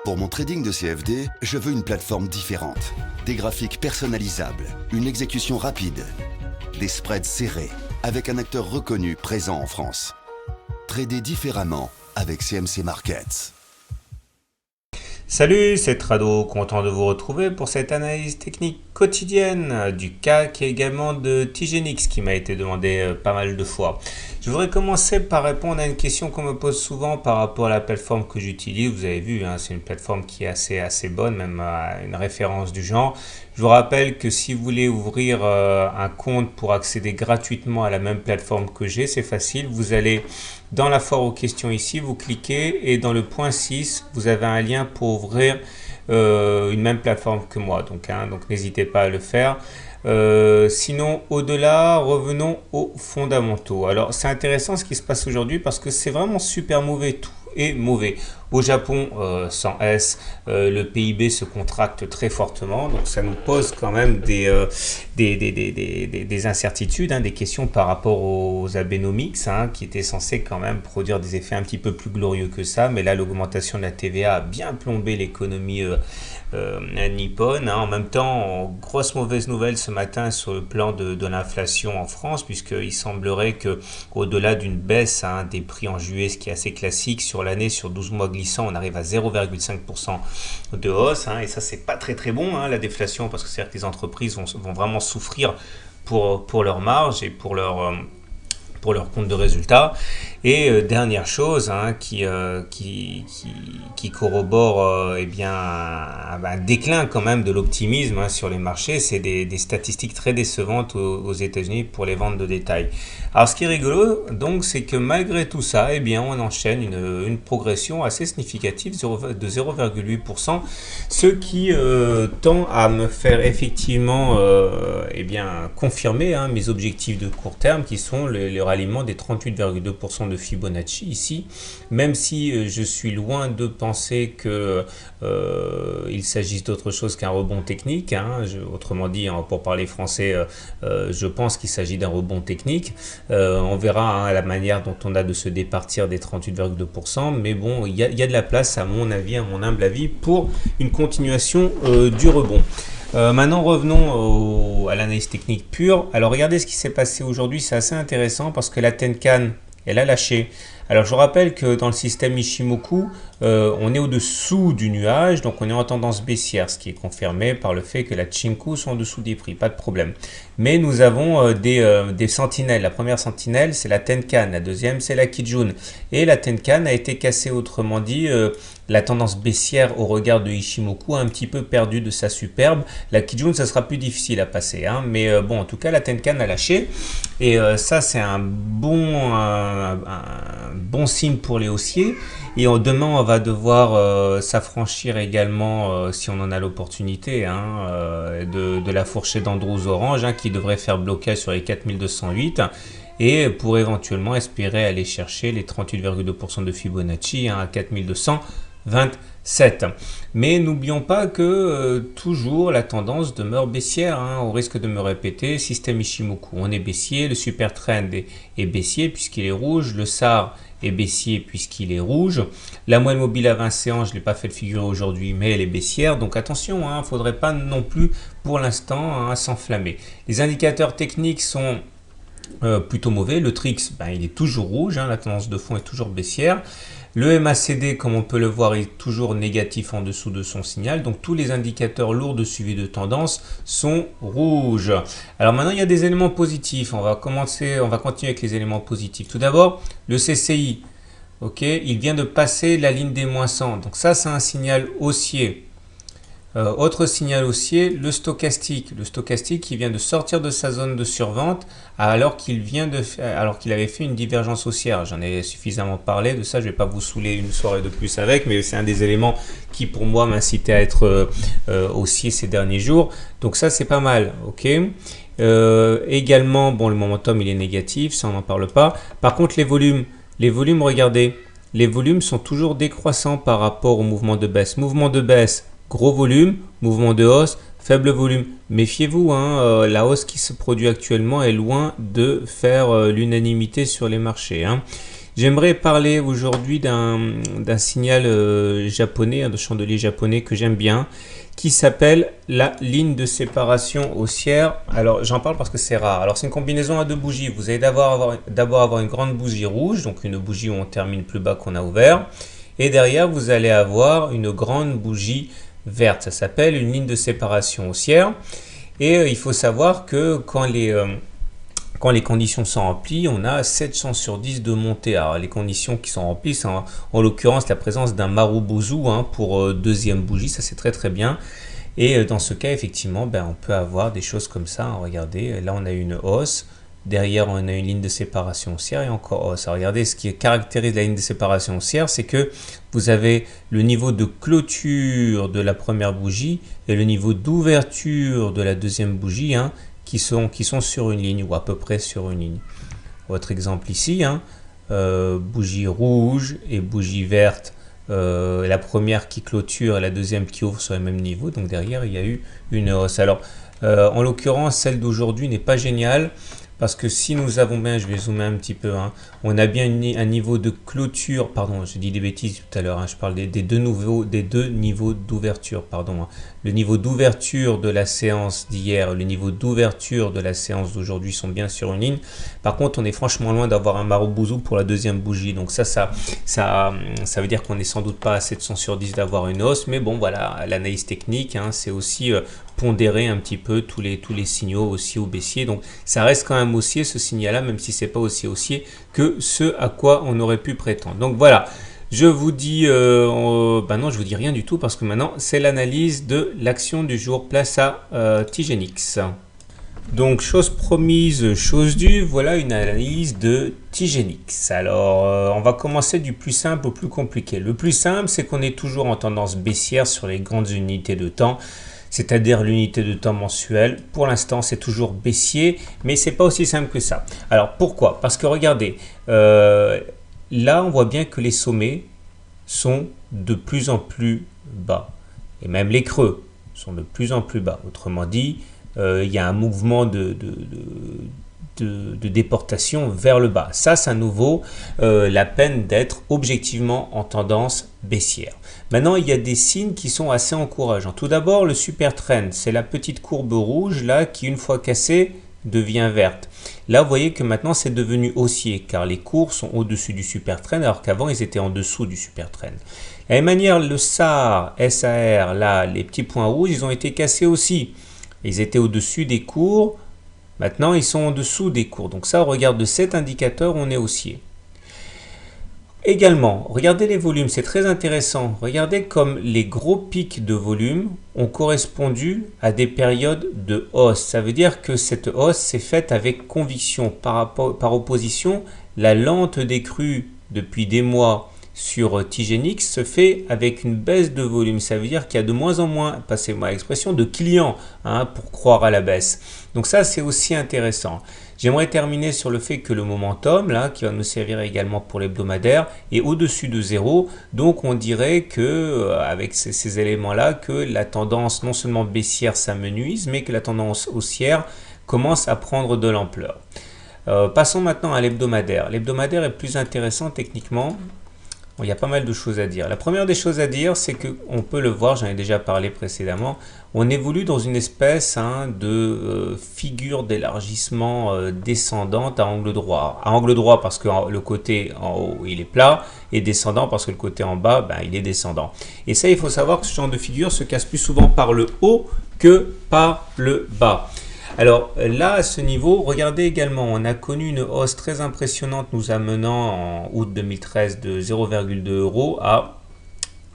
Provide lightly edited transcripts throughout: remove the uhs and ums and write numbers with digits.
Pour mon trading de CFD, je veux une plateforme différente. Des graphiques personnalisables, une exécution rapide, des spreads serrés, avec un acteur reconnu présent en France. Trader différemment avec CMC Markets. Salut, c'est Trado, content de vous retrouver pour cette analyse technique quotidienne du CAC et également de TGNX qui m'a été demandé pas mal de fois. Je voudrais commencer par répondre à une question qu'on me pose souvent par rapport à la plateforme que j'utilise. Vous avez vu, c'est une plateforme qui est assez bonne, même une référence du genre. Je vous rappelle que si vous voulez ouvrir un compte pour accéder gratuitement à la même plateforme que j'ai, c'est facile. Vous allez dans la foire aux questions ici, vous cliquez et dans le point 6, vous avez un lien pour ouvrir une même plateforme que moi. Donc n'hésitez pas à le faire. Sinon, au-delà, revenons aux fondamentaux. Alors, c'est intéressant ce qui se passe aujourd'hui parce que c'est vraiment super mauvais. Tout est mauvais. Au Japon, sans S, le PIB se contracte très fortement. Donc, ça nous pose quand même des incertitudes, des questions par rapport aux Abenomics, qui étaient censés quand même produire des effets un petit peu plus glorieux que ça. Mais là, l'augmentation de la TVA a bien plombé l'économie nippone. En même temps, grosse mauvaise nouvelle ce matin sur le plan de l'inflation en France, puisqu'il semblerait que au-delà d'une baisse des prix en juillet, ce qui est assez classique sur l'année, sur 12 mois glissants, on arrive à 0,5% de hausse, et ça c'est pas très bon, la déflation, parce que c'est-à-dire que les entreprises vont vraiment souffrir pour leur marge et pour leur compte de résultats. Et dernière chose qui corrobore un déclin quand même de l'optimisme sur les marchés, c'est des statistiques très décevantes aux États-Unis pour les ventes de détail. Alors ce qui est rigolo donc, c'est que malgré tout ça, on enchaîne une progression assez significative de 0,8%, ce qui tend à me faire effectivement confirmer mes objectifs de court terme qui sont le ralliement des 38,2% de Fibonacci ici, même si je suis loin de penser que il s'agisse d'autre chose qu'un rebond technique, autrement dit, pour parler français, je pense qu'il s'agit d'un rebond technique. On verra la manière dont on a de se départir des 38,2%, mais bon, il y a de la place à mon avis, à mon humble avis, pour une continuation du rebond. Maintenant revenons à l'analyse technique pure. Alors regardez ce qui s'est passé aujourd'hui, c'est assez intéressant parce que la Tenkan, elle a lâché. Alors je rappelle que dans le système Ichimoku, on est au-dessous du nuage, donc on est en tendance baissière, ce qui est confirmé par le fait que la Chinku sont en dessous des prix, pas de problème. Mais nous avons des sentinelles. La première sentinelle, c'est la Tenkan, la deuxième, c'est la Kijun. Et la Tenkan a été cassée, autrement dit, la tendance baissière au regard de Ichimoku a un petit peu perdu de sa superbe. La Kijun, ça sera plus difficile à passer, mais bon, en tout cas, la Tenkan a lâché. Et ça, c'est un bon signe pour les haussiers. Et demain, on va devoir s'affranchir également, si on en a l'opportunité, de la fourchette d'Andrews Orange, qui devrait faire blocage sur les 4208 et pour éventuellement espérer aller chercher les 38,2% de Fibonacci à 4227. Mais n'oublions pas que toujours la tendance demeure baissière, au risque de me répéter. Système Ichimoku, on est baissier, le super trend est baissier puisqu'il est rouge, le SAR est baissier puisqu'il est rouge. La moyenne mobile à 20 séances, je ne l'ai pas fait figurer aujourd'hui, mais elle est baissière. Donc attention, il ne faudrait pas non plus pour l'instant s'enflammer. Les indicateurs techniques sont plutôt mauvais. Le TRIX, il est toujours rouge, la tendance de fond est toujours baissière. Le MACD, comme on peut le voir, est toujours négatif en dessous de son signal. Donc tous les indicateurs lourds de suivi de tendance sont rouges. Alors maintenant, il y a des éléments positifs. On va continuer avec les éléments positifs. Tout d'abord, le CCI. Il vient de passer la ligne des moins 100. Donc ça, c'est un signal haussier. Autre signal haussier, le stochastique. Le stochastique qui vient de sortir de sa zone de survente alors qu'il avait fait une divergence haussière. J'en ai suffisamment parlé de ça, je ne vais pas vous saouler une soirée de plus avec, mais c'est un des éléments qui pour moi m'incitait à être haussier ces derniers jours. Donc ça c'est pas mal, également, le momentum il est négatif, ça on n'en parle pas. Par contre les volumes, regardez, les volumes sont toujours décroissants par rapport au mouvement de baisse. Mouvement de baisse, gros volume, mouvement de hausse, faible volume. Méfiez-vous, la hausse qui se produit actuellement est loin de faire l'unanimité sur les marchés. J'aimerais parler aujourd'hui d'un signal japonais, de chandelier japonais que j'aime bien, qui s'appelle la ligne de séparation haussière. Alors j'en parle parce que c'est rare. Alors c'est une combinaison à deux bougies. Vous allez d'abord avoir une grande bougie rouge, donc une bougie où on termine plus bas qu'on a ouvert. Et derrière, vous allez avoir une grande bougie verte. Ça s'appelle une ligne de séparation haussière. Et il faut savoir que quand les conditions sont remplies, on a 7 chances sur 10 de monter. Alors les conditions qui sont remplies, c'est en l'occurrence la présence d'un marubozu pour deuxième bougie, ça c'est très très bien. Et dans ce cas, effectivement, on peut avoir des choses comme ça. Regardez, là on a une hausse, derrière on a une ligne de séparation haussière et encore hausse. Alors, regardez, ce qui caractérise la ligne de séparation haussière, c'est que vous avez le niveau de clôture de la première bougie et le niveau d'ouverture de la deuxième bougie, qui sont sur une ligne ou à peu près sur une ligne. Votre exemple ici, bougie rouge et bougie verte, la première qui clôture et la deuxième qui ouvre sur le même niveau, donc derrière il y a eu une hausse. Alors en l'occurrence celle d'aujourd'hui n'est pas géniale parce que si nous avons bien, je vais zoomer un petit peu, on a bien un niveau de clôture, pardon, j'ai dit des bêtises tout à l'heure, je parle des deux niveaux d'ouverture, pardon. Le niveau d'ouverture de la séance d'hier, le niveau d'ouverture de la séance d'aujourd'hui sont bien sur une ligne. Par contre, on est franchement loin d'avoir un marubozu pour la deuxième bougie. Donc ça veut dire qu'on n'est sans doute pas à 700 sur 10 d'avoir une hausse. Mais bon, voilà, l'analyse technique, c'est aussi pondérer un petit peu tous les signaux haussiers ou baissiers. Donc ça reste quand même haussier ce signal-là, même si c'est pas aussi haussier que ce à quoi on aurait pu prétendre. Donc voilà. Je vous dis, non, je vous dis rien du tout parce que maintenant c'est l'analyse de l'action du jour. Place à TIGENIX. Donc chose promise, chose due, voilà une analyse de TIGENIX. Alors on va commencer du plus simple au plus compliqué. Le plus simple, c'est qu'on est toujours en tendance baissière sur les grandes unités de temps, c'est-à-dire l'unité de temps mensuelle. Pour l'instant, c'est toujours baissier, mais c'est pas aussi simple que ça. Alors pourquoi? Parce que regardez, là, on voit bien que les sommets sont de plus en plus bas. Et même les creux sont de plus en plus bas. Autrement dit, il y a un mouvement de déportation vers le bas. Ça à nouveau la peine d'être objectivement en tendance baissière. Maintenant, il y a des signes qui sont assez encourageants. Tout d'abord, le super trend, c'est la petite courbe rouge là qui, une fois cassée, devient verte. Là, vous voyez que maintenant, c'est devenu haussier car les cours sont au-dessus du super trend alors qu'avant, ils étaient en dessous du super trend. De la même manière, le SAR, là, les petits points rouges, ils ont été cassés aussi. Ils étaient au-dessus des cours. Maintenant, ils sont en dessous des cours. Donc ça, on regarde de cet indicateur, on est haussier. Également, regardez les volumes, c'est très intéressant. Regardez comme les gros pics de volume ont correspondu à des périodes de hausse. Ça veut dire que cette hausse s'est faite avec conviction. Par opposition, la lente décrue depuis des mois sur TIGENIX se fait avec une baisse de volume. Ça veut dire qu'il y a de moins en moins, passez-moi l'expression, de clients pour croire à la baisse. Donc ça, c'est aussi intéressant. J'aimerais terminer sur le fait que le momentum, là, qui va nous servir également pour l'hebdomadaire, est au-dessus de 0. Donc on dirait que avec ces éléments-là, que la tendance non seulement baissière s'amenuise, mais que la tendance haussière commence à prendre de l'ampleur. Passons maintenant à l'hebdomadaire. L'hebdomadaire est plus intéressant techniquement. Bon, il y a pas mal de choses à dire. La première des choses à dire, c'est qu'on peut le voir, j'en ai déjà parlé précédemment, on évolue dans une espèce de figure d'élargissement descendante à angle droit. À angle droit parce que le côté en haut il est plat et descendant parce que le côté en bas il est descendant. Et ça, il faut savoir que ce genre de figure se casse plus souvent par le haut que par le bas. Alors là, à ce niveau, regardez également, on a connu une hausse très impressionnante nous amenant en août 2013 de 0,2 € à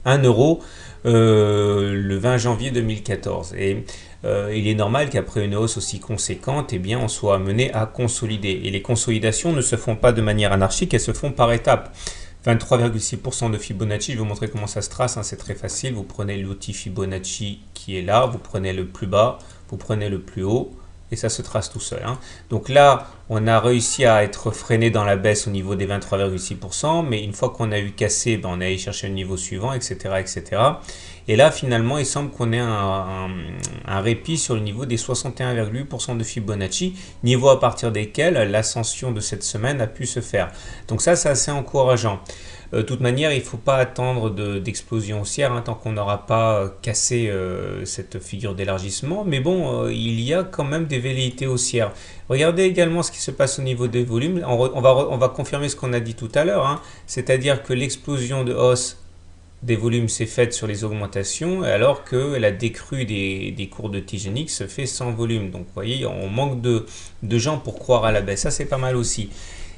1 € le 20 janvier 2014. Et il est normal qu'après une hausse aussi conséquente, on soit amené à consolider. Et les consolidations ne se font pas de manière anarchique, elles se font par étapes. 23,6% de Fibonacci, je vais vous montrer comment ça se trace, c'est très facile. Vous prenez l'outil Fibonacci qui est là, vous prenez le plus bas, vous prenez le plus haut, et ça se trace tout seul. Donc là, On a réussi à être freiné dans la baisse au niveau des 23,6%, mais une fois qu'on a eu cassé, on est allé chercher le niveau suivant, etc., etc. Et là, finalement, il semble qu'on ait un répit sur le niveau des 61,8% de Fibonacci, niveau à partir desquels l'ascension de cette semaine a pu se faire. Donc ça, c'est assez encourageant. De toute manière, il ne faut pas attendre d'explosion haussière tant qu'on n'aura pas cassé cette figure d'élargissement. Mais bon, il y a quand même des velléités haussières. Regardez également ce qui se passe au niveau des volumes. On va confirmer ce qu'on a dit tout à l'heure, c'est-à-dire que l'explosion de hausse des volumes s'est faite sur les augmentations, alors que la décrue des cours de TGNX se fait sans volume. Donc vous voyez, on manque de gens pour croire à la baisse. Ça, c'est pas mal aussi.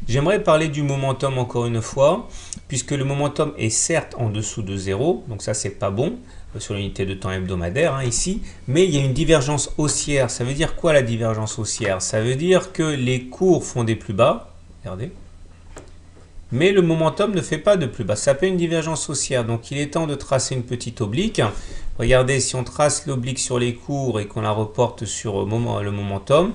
J'aimerais parler du momentum encore une fois, puisque le momentum est certes en dessous de 0, donc ça c'est pas bon sur l'unité de temps hebdomadaire ici, mais il y a une divergence haussière. Ça veut dire quoi la divergence haussière? Ça veut dire que les cours font des plus bas, regardez, mais le momentum ne fait pas de plus bas. Ça s'appelle une divergence haussière, donc il est temps de tracer une petite oblique. Regardez, si on trace l'oblique sur les cours et qu'on la reporte sur le momentum,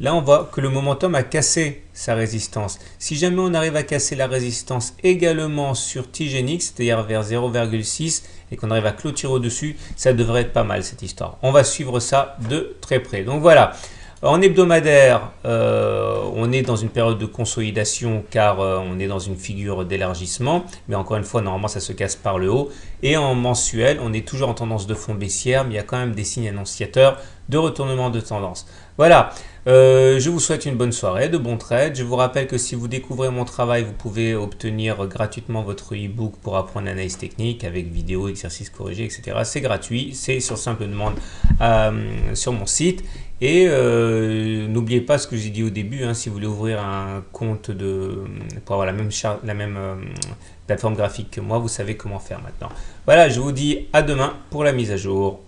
là on voit que le momentum a cassé sa résistance. Si jamais on arrive à casser la résistance également sur TGNX, c'est-à-dire vers 0,6, et qu'on arrive à clôturer au-dessus, ça devrait être pas mal cette histoire. On va suivre ça de très près. Donc voilà. En hebdomadaire, on est dans une période de consolidation car on est dans une figure d'élargissement. Mais encore une fois, normalement, ça se casse par le haut. Et en mensuel, on est toujours en tendance de fond baissière, mais il y a quand même des signes annonciateurs de retournement de tendance. Voilà, je vous souhaite une bonne soirée, de bons trades. Je vous rappelle que si vous découvrez mon travail, vous pouvez obtenir gratuitement votre e-book pour apprendre l'analyse technique avec vidéos, exercices corrigés, etc. C'est gratuit, c'est sur simple demande sur mon site. Et n'oubliez pas ce que j'ai dit au début, si vous voulez ouvrir un compte pour avoir la même plateforme graphique que moi, vous savez comment faire maintenant. Voilà, je vous dis à demain pour la mise à jour.